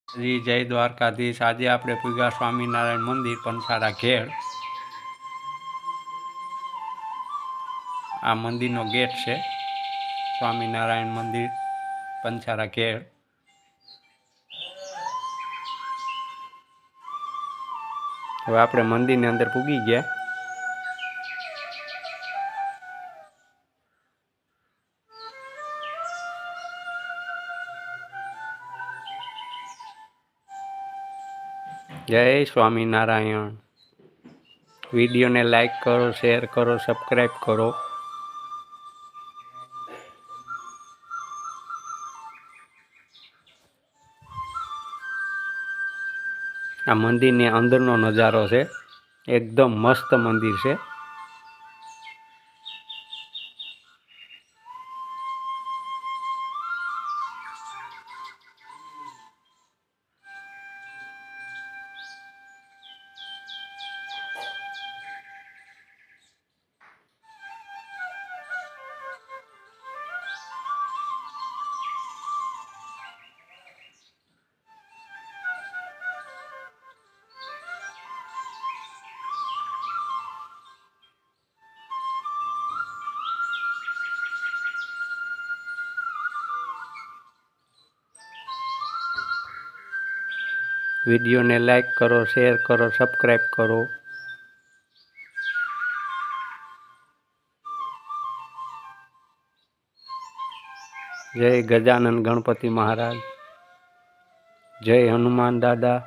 જી જય દ્વારકાધીશ। આજે આપણે પૂગ્યા સ્વામિનારાયણ મંદિર પંસારા ઘેડ। આ મંદિરનો ગેટ છે, સ્વામિનારાયણ મંદિર પંસારા ઘેડ। હવે આપણે મંદિરની અંદર પૂગી ગયા। જય સ્વામિનારાયણ। વિડીયોને લાઈક કરો, શેર કરો, સબસ્ક્રાઈબ કરો। આ મંદિરની અંદરનો નજારો છે, એકદમ મસ્ત મંદિર છે। વિડીયોને લાઈક કરો, શેર કરો, સબસ્ક્રાઈબ કરો। જય ગજાનન ગણપતિ મહારાજ, જય હનુમાન દાદા।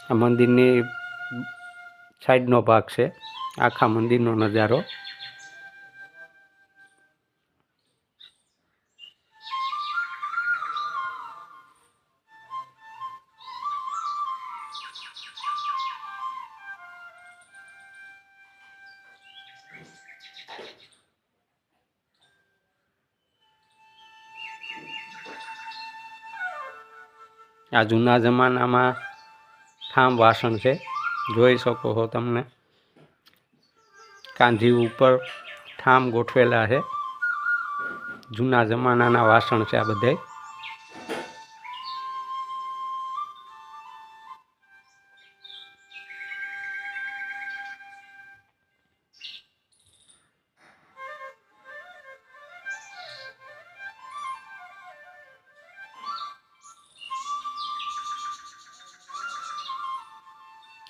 આ મંદિરની સાઈડનો ભાગ છે, આખા મંદિરનો નજારો। આ જૂના જમાનામાં ઠામ વાસણ છે, જોઈ શકો છો તમને। કાંધી ઉપર ઠામ ગોઠવેલા છે, જૂના જમાનાના વાસણ છે આ બધાય।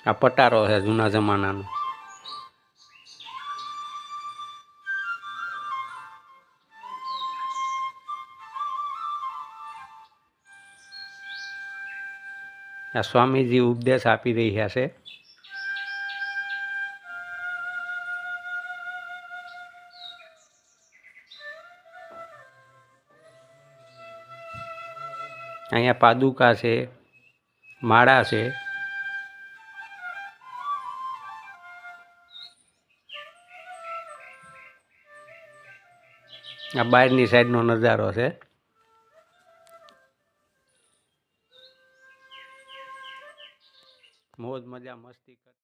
આ પટારો છે જૂના જમાનાનો। આ સ્વામીજી ઉપદેશ આપી રહ્યા છે। અહીંયા પાદુકા છે, માળા છે। આ બહારની સાઈડનો નજારો છે। મોજ મજા મસ્તી કરતા।